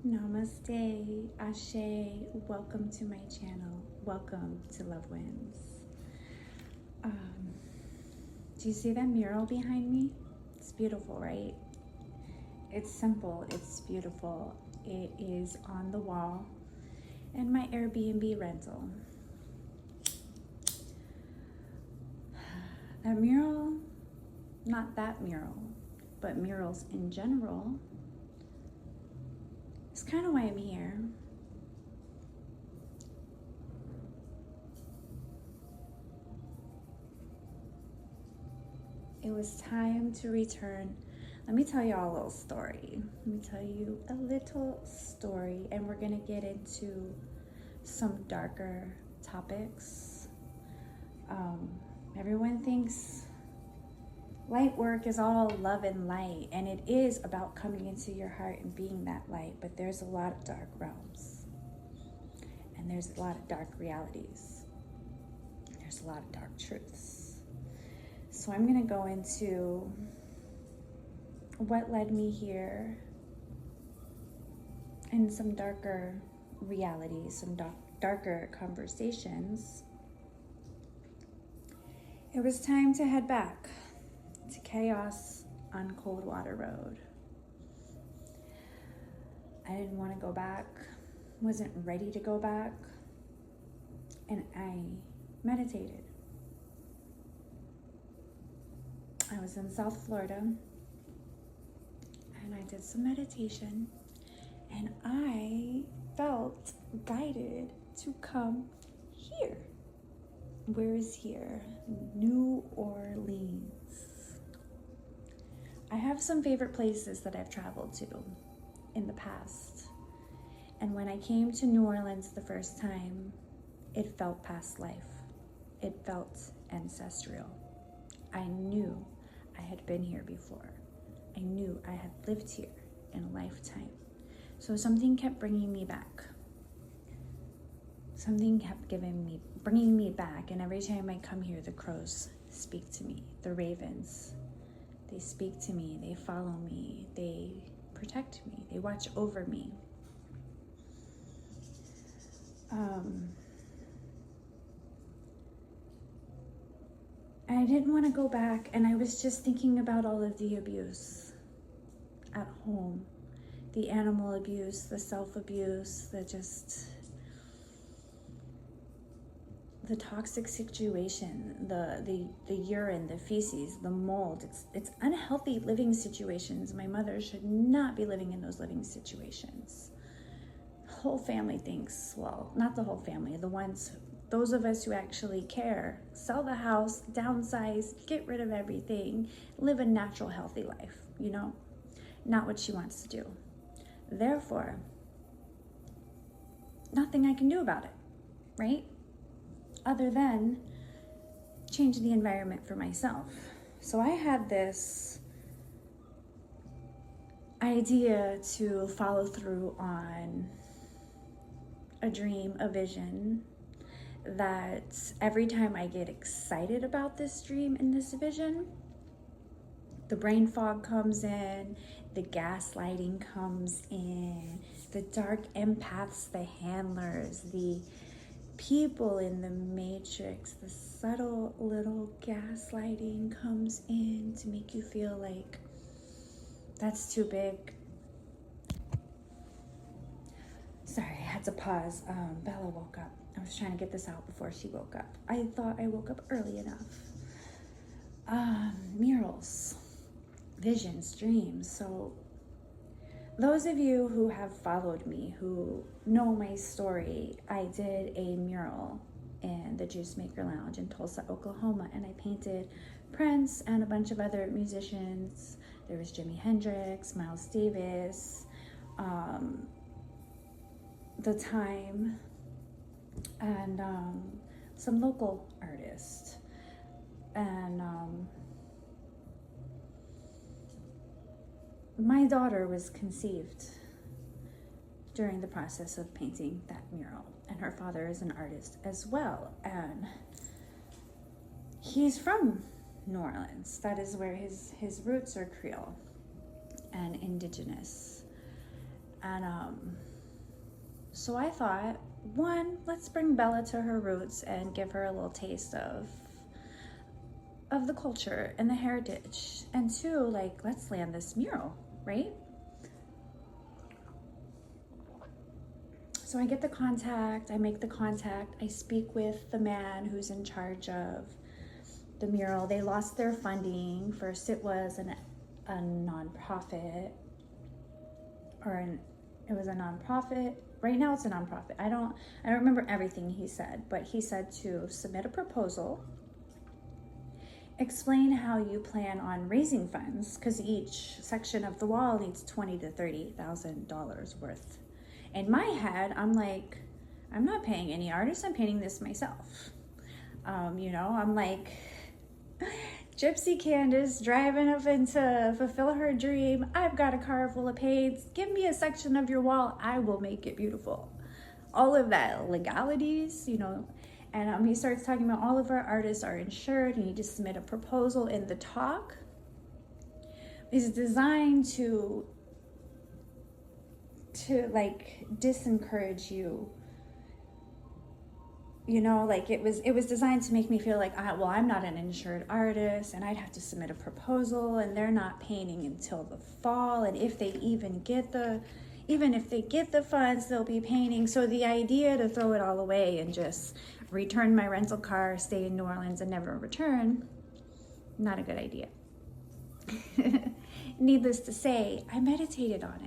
Namaste, Ashe, welcome to my channel. Welcome to Love Wins. Do you see that mural behind me? It's beautiful, right? It's simple, it's beautiful. It is on the wall in my Airbnb rental. That mural, not that mural, but murals in general, it's kind of why I'm here. It was time to return. Let me tell you all a little story. Let me tell you a little story, and we're gonna get into some darker topics. Everyone thinks light work is all love and light, and it is about coming into your heart and being that light, but there's a lot of dark realms, and there's a lot of dark realities. There's a lot of dark truths. So I'm gonna go into what led me here and some darker realities, some darker conversations. It was time to head back to chaos on Coldwater Road. I didn't want to go back, wasn't ready to go back, and I meditated. I was in South Florida, and I did some meditation, and I felt guided to come here. Where is here? New Orleans. I have some favorite places that I've traveled to in the past. And when I came to New Orleans the first time, it felt past life. It felt ancestral. I knew I had been here before. I knew I had lived here in a lifetime. So something kept bringing me back. Something kept bringing me back, and every time I come here, the crows speak to me, the ravens, they speak to me, they follow me, they protect me, they watch over me. I didn't want to go back, and I was just thinking about all of the abuse at home, the animal abuse, the self-abuse, the toxic situation, the urine, the feces, the mold. It's unhealthy living situations. My mother should not be living in those living situations. The whole family thinks, well, not the whole family, those of us who actually care, sell the house, downsize, get rid of everything, live a natural, healthy life, not what she wants to do. Therefore, nothing I can do about it, right? Other than change the environment for myself. So I had this idea to follow through on a dream, a vision, that every time I get excited about this dream and this vision, the brain fog comes in, the gaslighting comes in, the dark empaths, the handlers, the people in the matrix, the subtle little gaslighting comes in to make you feel like that's too big. Sorry, I had to pause. Bella woke up. I was trying to get this out before she woke up. I thought I woke up early enough. Murals, visions, dreams. So those of you who have followed me, who know my story, I did a mural in the Juice Maker Lounge in Tulsa, Oklahoma, and I painted Prince and a bunch of other musicians. There was Jimi Hendrix, Miles Davis, The Time, and some local artists. And my daughter was conceived during the process of painting that mural, and her father is an artist as well, and he's from New Orleans. That is where his roots are Creole and indigenous. And so I thought, one, let's bring Bella to her roots and give her a little taste of the culture and the heritage. And two, like, let's land this mural, right? So I get the contact, I make the contact, I speak with the man who's in charge of the mural. They lost their funding. First it was a nonprofit, it was a nonprofit. Right now it's a nonprofit. I don't remember everything he said, but he said to submit a proposal, explain how you plan on raising funds, because each section of the wall needs $20,000 to $30,000 worth. In my head, I'm like, I'm not paying any artist, I'm painting this myself. I'm like Gypsy Candace driving up into fulfill her dream. I've got a car full of paints. Give me a section of your wall, I will make it beautiful. All of that legalities, and he starts talking about all of our artists are insured. You need to submit a proposal. In the talk is designed to like disencourage you, like it was designed to make me feel like, well, I'm not an insured artist and I'd have to submit a proposal, and they're not painting until the fall, and if they even get the funds, they'll be painting. So the idea to throw it all away and just return my rental car, stay in New Orleans and never return, not a good idea. Needless to say, I meditated on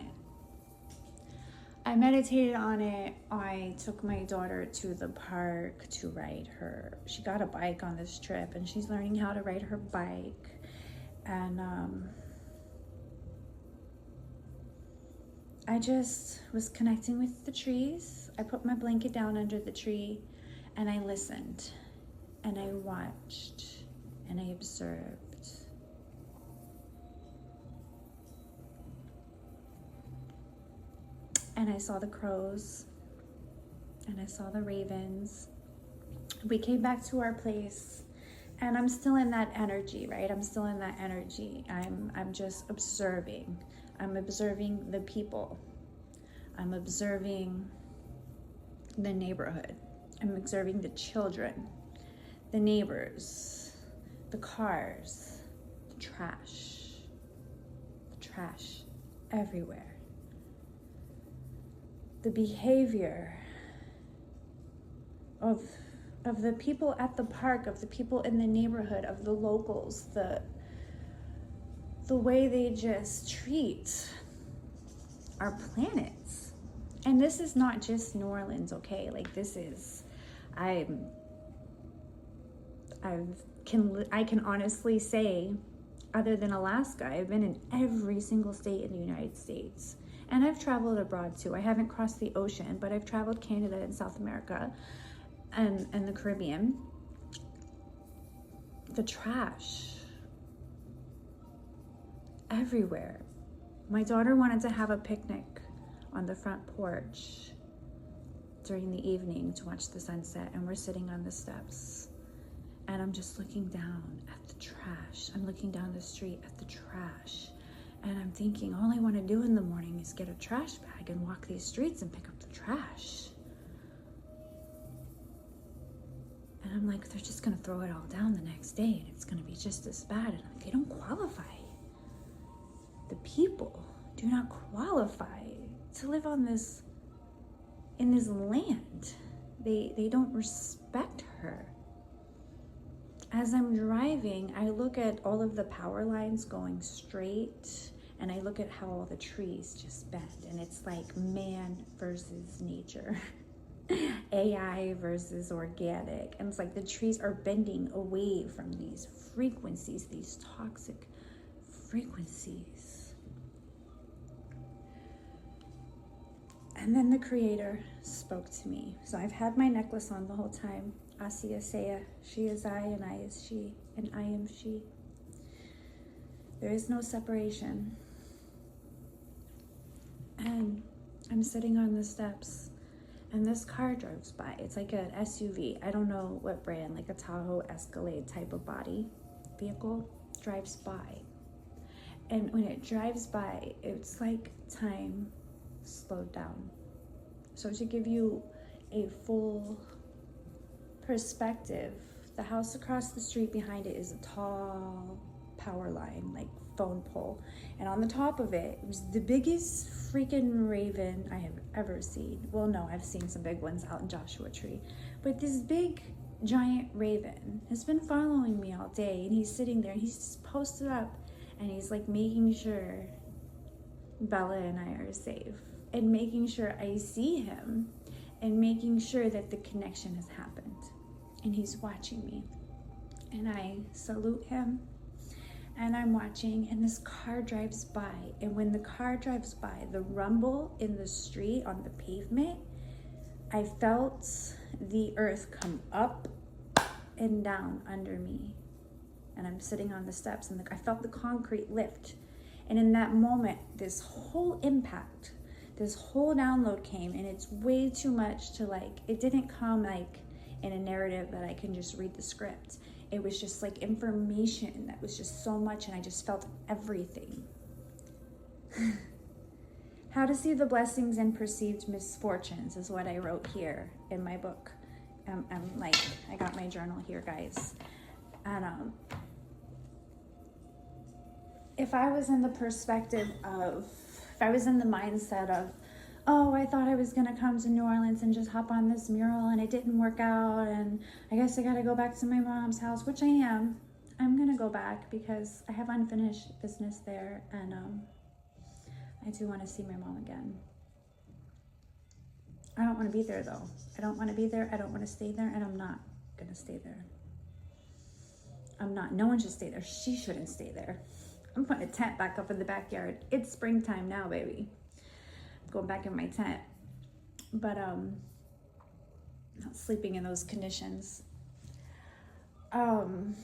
it. I took my daughter to the park to ride her. She got a bike on this trip and she's learning how to ride her bike. And I just was connecting with the trees. I put my blanket down under the tree and I listened and I watched and I observed. And I saw the crows and I saw the ravens. We came back to our place and I'm still in that energy, right? I'm still in that energy. I'm just observing. I'm observing the people. I'm observing the neighborhood. I'm observing the children, the neighbors, the cars, the trash everywhere. The behavior of the people at the park, of the people in the neighborhood, of the locals, the way they just treat our planets. And this is not just New Orleans, okay? Like, this is, I can honestly say, other than Alaska, I've been in every single state in the United States. And I've traveled abroad too. I haven't crossed the ocean, but I've traveled Canada and South America and the Caribbean. The trash everywhere. My daughter wanted to have a picnic on the front porch during the evening to watch the sunset, and we're sitting on the steps. And I'm just looking down at the trash. I'm looking down the street at the trash. And I'm thinking, all I want to do in the morning is get a trash bag and walk these streets and pick up the trash. And I'm like, they're just going to throw it all down the next day and it's going to be just as bad. And they don't qualify. The people do not qualify to live in this land. They don't respect her. As I'm driving, I look at all of the power lines going straight, and I look at how all the trees just bend, and it's like man versus nature, AI versus organic, and it's like the trees are bending away from these frequencies, these toxic frequencies. And then the Creator spoke to me. So I've had my necklace on the whole time. Asiya Seya, she is I, and I is she, and I am she. There is no separation. And I'm sitting on the steps, and this car drives by. It's like an SUV. I don't know what brand, like a Tahoe Escalade type of body vehicle drives by. And when it drives by, it's like time slowed down. So to give you a full perspective, the house across the street behind it is a tall power line, like phone pole. And on the top of it was the biggest freaking raven I have ever seen. Well, no, I've seen some big ones out in Joshua Tree. But this big, giant raven has been following me all day. And he's sitting there and he's just posted up. And he's like making sure Bella and I are safe. And making sure I see him. And making sure that the connection has happened. And he's watching me. And I salute him. And I'm watching, and this car drives by. And when the car drives by, the rumble in the street on the pavement, I felt the earth come up and down under me. And I'm sitting on the steps, and I felt the concrete lift. And in that moment, this whole impact, this whole download came, and it's way too much to like, it didn't come like in a narrative that I can just read the script. It was just like information that was just so much, and I just felt everything. How to see the blessings and perceived misfortunes is what I wrote here in my book. I'm like, I got my journal here, guys. And if I was in the perspective of, if I was in the mindset of, oh, I thought I was gonna come to New Orleans and just hop on this mural and it didn't work out, and I guess I gotta go back to my mom's house, which I am. I'm gonna go back because I have unfinished business there, and I do wanna see my mom again. I don't wanna be there though. I don't wanna be there, I don't wanna stay there, and I'm not gonna stay there. I'm not, no one should stay there. She shouldn't stay there. I'm putting a tent back up in the backyard. It's springtime now, baby. Going back in my tent, but not sleeping in those conditions. Time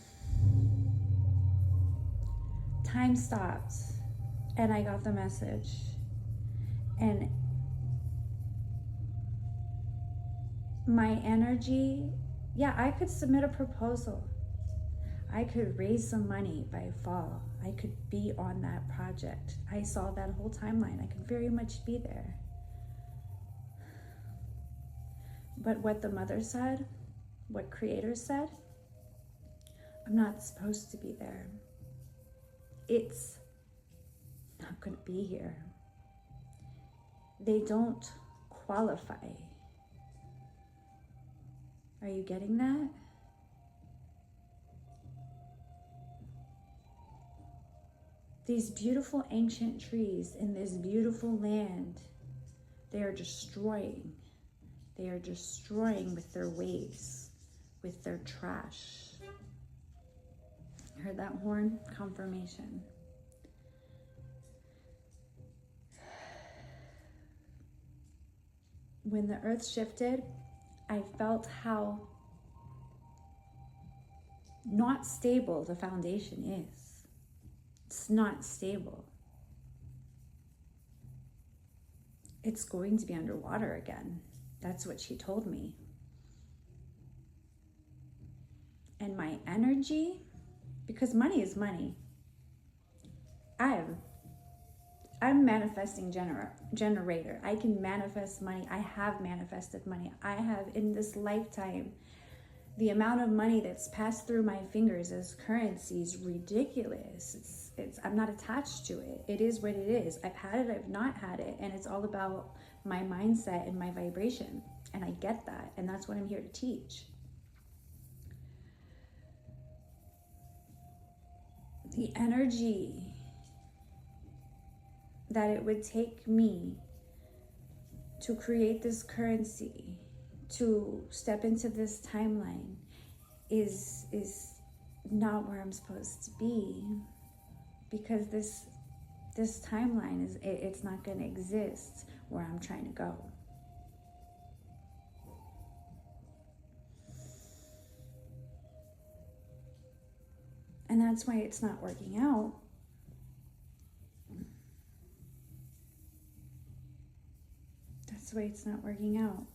stopped, and I got the message, and my energy, yeah, I could submit a proposal. I could raise some money by fall. I could be on that project. I saw that whole timeline. I could very much be there. But what the mother said, what Creator said, I'm not supposed to be there. It's not going to be here. They don't qualify. Are you getting that? These beautiful ancient trees in this beautiful land, they are destroying. They are destroying with their waves, with their trash. Heard that horn? Confirmation. When the earth shifted, I felt how not stable the foundation is. It's not stable. It's going to be underwater again. That's what she told me. And my energy, because money is money. I'm manifesting generator. I can manifest money. I have manifested money. I have in this lifetime. The amount of money that's passed through my fingers as currency is ridiculous. I'm not attached to it. It is what it is. I've had it, I've not had it, and it's all about my mindset and my vibration. And I get that, and that's what I'm here to teach. The energy that it would take me to create this currency, to step into this timeline is not where I'm supposed to be, because this timeline it's not going to exist where I'm trying to go. And that's why it's not working out. That's why it's not working out.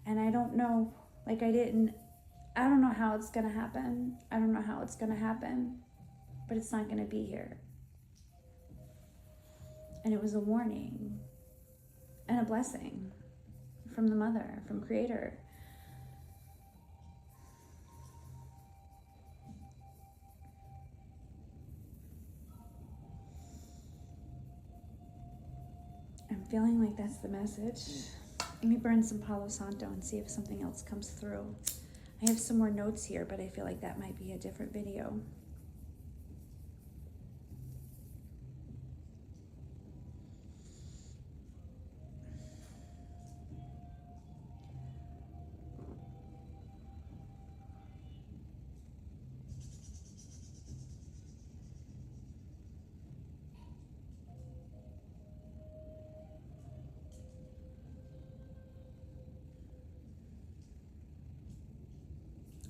And I don't know, like I don't know how it's going to happen. I don't know how it's going to happen, but it's not going to be here. And it was a warning. and a blessing from the mother, from Creator. I'm feeling like that's the message. Let me burn some Palo Santo and see if something else comes through. I have some more notes here, but I feel like that might be a different video.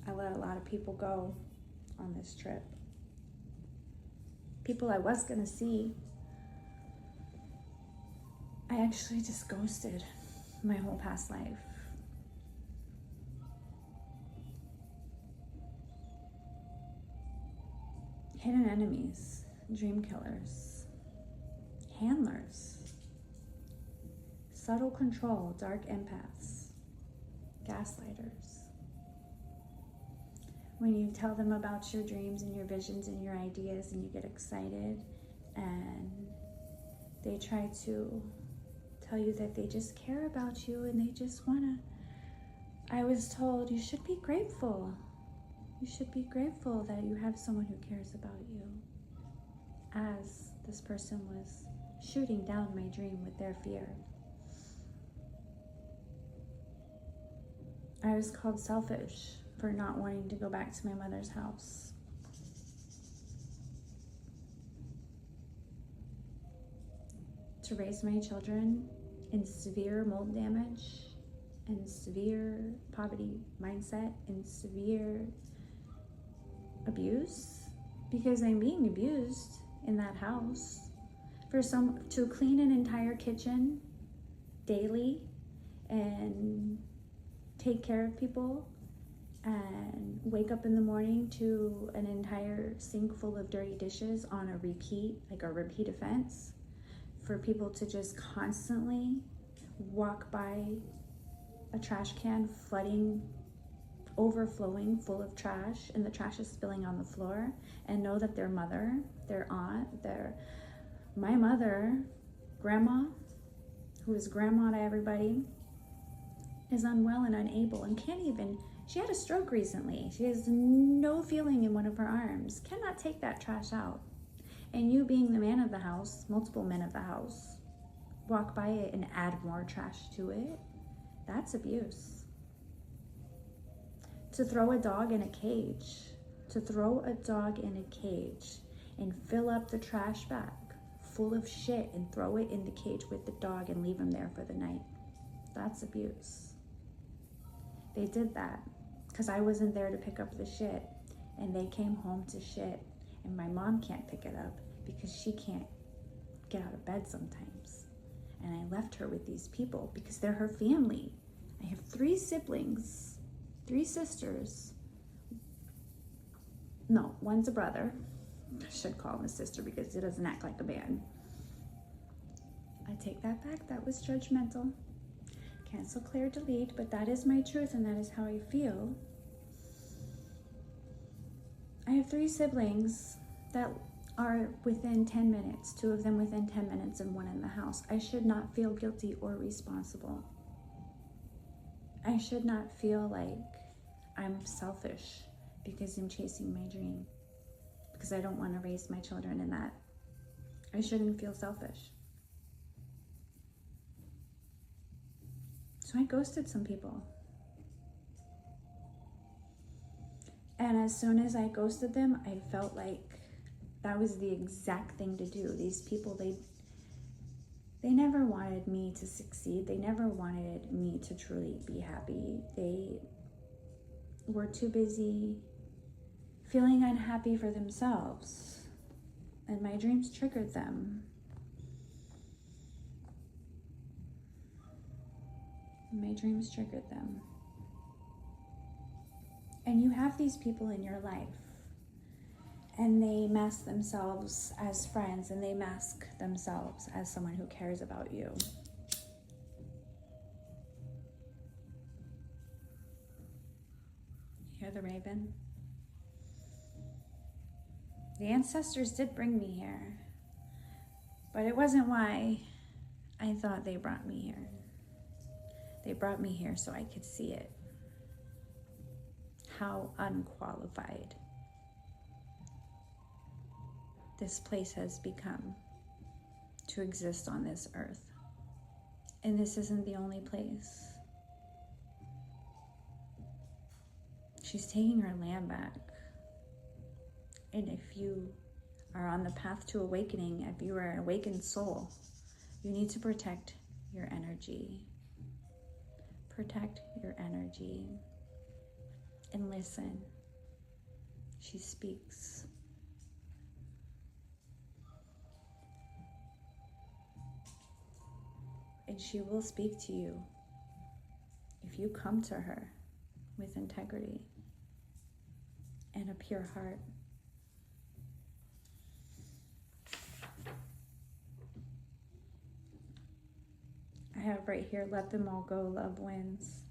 I let a lot of people go on this trip. People I was gonna see. I actually just ghosted my whole past life. Hidden enemies, dream killers, handlers, subtle control, dark empaths, gaslighters. When you tell them about your dreams and your visions and your ideas and you get excited and they try to tell you that they just care about you and they just wanna. I was told you should be grateful. You should be grateful that you have someone who cares about you. As this person was shooting down my dream with their fear. I was called selfish for not wanting to go back to my mother's house. To raise my children in severe mold damage and severe poverty mindset and severe abuse, because I'm being abused in that house. To clean an entire kitchen daily and take care of people and wake up in the morning to an entire sink full of dirty dishes on a repeat, like a repeat offense, for people to just constantly walk by a trash can overflowing full of trash, and the trash is spilling on the floor, and know that their mother, their aunt, my mother, grandma, who is grandma to everybody, is unwell and unable and can't even. She had a stroke recently. She has no feeling in one of her arms, cannot take that trash out. And you, being the man of the house, multiple men of the house, walk by it and add more trash to it. That's abuse. To throw a dog in a cage, and fill up the trash bag full of shit and throw it in the cage with the dog and leave him there for the night. That's abuse. They did that because I wasn't there to pick up the shit, and they came home to shit, and my mom can't pick it up because she can't get out of bed sometimes. And I left her with these people because they're her family. I have 3 siblings, 3 sisters. No, one's a brother. I should call him a sister because he doesn't act like a man. I take that back. That was judgmental. Cancel, clear, delete, but that is my truth and that is how I feel. I have 3 siblings that are within 10 minutes, 2 of them within 10 minutes and 1 in the house. I should not feel guilty or responsible. I should not feel like I'm selfish because I'm chasing my dream, because I don't want to raise my children in that. I shouldn't feel selfish. So I ghosted some people. And as soon as I ghosted them, I felt like that was the exact thing to do. These people, they never wanted me to succeed. They never wanted me to truly be happy. They were too busy feeling unhappy for themselves. And my dreams triggered them. My dreams triggered them. And you have these people in your life, and they mask themselves as friends, and they mask themselves as someone who cares about you. You're the raven. The ancestors did bring me here, but it wasn't why I thought they brought me here. They brought me here so I could see it. How unqualified this place has become to exist on this earth. And this isn't the only place. She's taking her land back. And if you are on the path to awakening, if you are an awakened soul, you need to protect your energy. Protect your energy. And listen. She speaks. And she will speak to you if you come to her with integrity and a pure heart. I have right here, let them all go, love wins.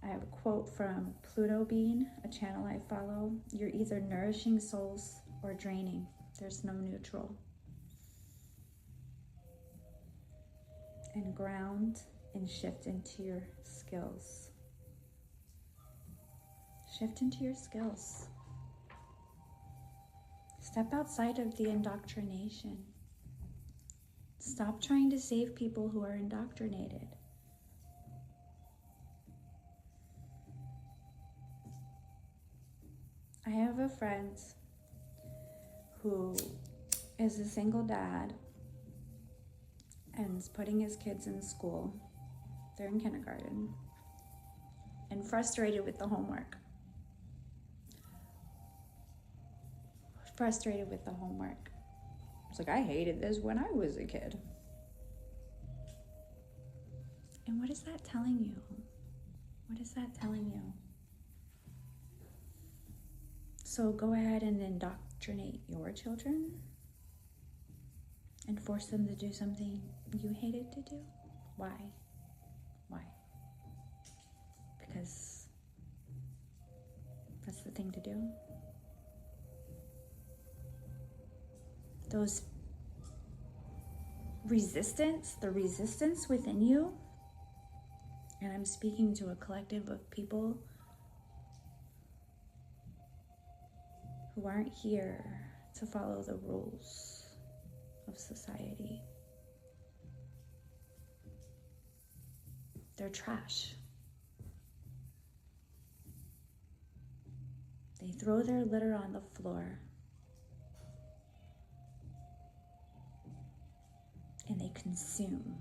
I have a quote from Pluto Bean, a channel I follow. You're either nourishing souls or draining. There's no neutral. And ground and shift into your skills. Shift into your skills. Step outside of the indoctrination. Stop trying to save people who are indoctrinated. I have a friend who is a single dad and is putting his kids in school. They're in kindergarten and frustrated with the homework. Frustrated with the homework. It's like, I hated this when I was a kid. And what is that telling you? What is that telling you? So go ahead and indoctrinate your children and force them to do something you hated to do? Why? Why? Because that's the thing to do. Those resistance, the resistance within you, and I'm speaking to a collective of people who aren't here to follow the rules of society. They're trash. They throw their litter on the floor and they consume.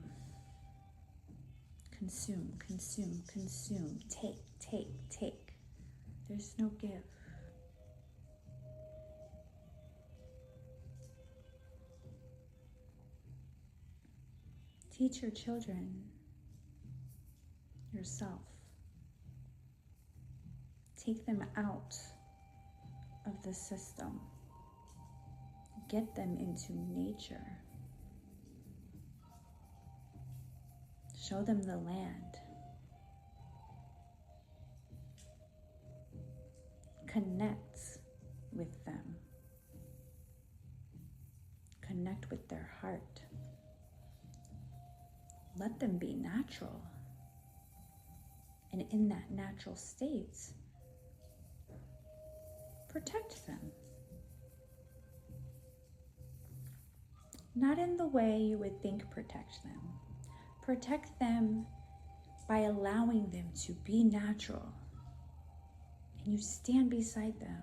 Consume, consume, consume. Take, take, take. There's no give. Teach your children yourself. Take them out of the system. Get them into nature. Show them the land. Connect with them. Connect with their heart. Let them be natural. And in that natural state, protect them. Not in the way you would think protect them. Protect them by allowing them to be natural. And you stand beside them.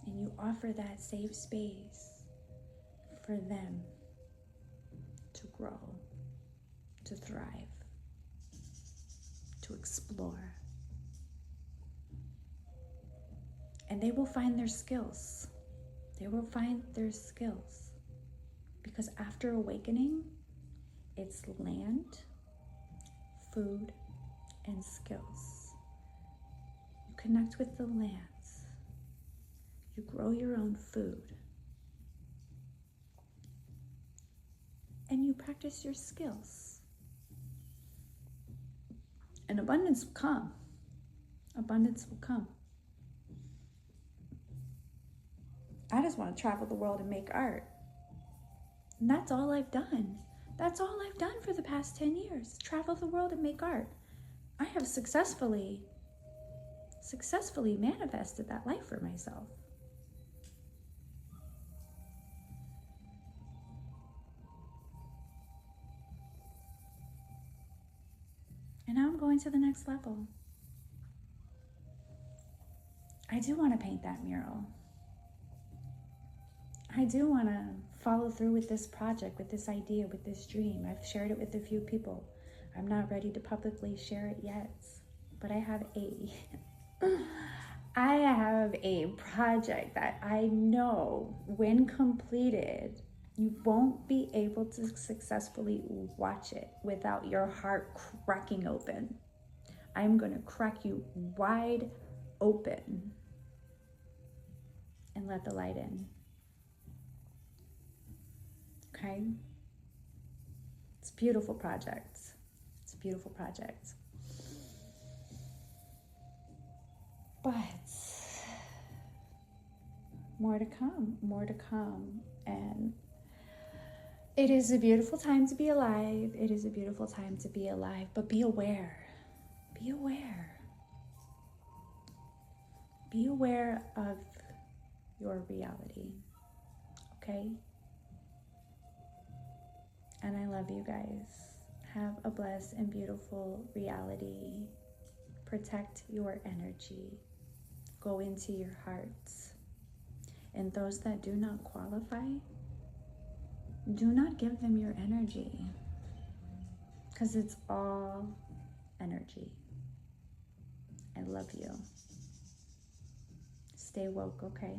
And you offer that safe space for them to grow, to thrive, to explore. And they will find their skills. They will find their skills. Because after awakening, it's land, food, and skills. You connect with the lands. You grow your own food. And you practice your skills. And abundance will come. Abundance will come. I just want to travel the world and make art. And that's all I've done. That's all I've done for the past 10 years. Travel the world and make art. I have successfully manifested that life for myself. And now I'm going to the next level. I do want to paint that mural. I do want to follow through with this project, with this idea, with this dream. I've shared it with a few people. I'm not ready to publicly share it yet, but I have a project that I know when completed, you won't be able to successfully watch it without your heart cracking open. I'm going to crack you wide open and let the light in. Okay? It's a beautiful project. It's a beautiful project. But more to come. And it is a beautiful time to be alive. It is a beautiful time to be alive, but be aware. Be aware. Be aware of your reality. Okay? And I love you guys. Have a blessed and beautiful reality. Protect your energy. Go into your hearts. And those that do not qualify, do not give them your energy. Because it's all energy. I love you. Stay woke, okay?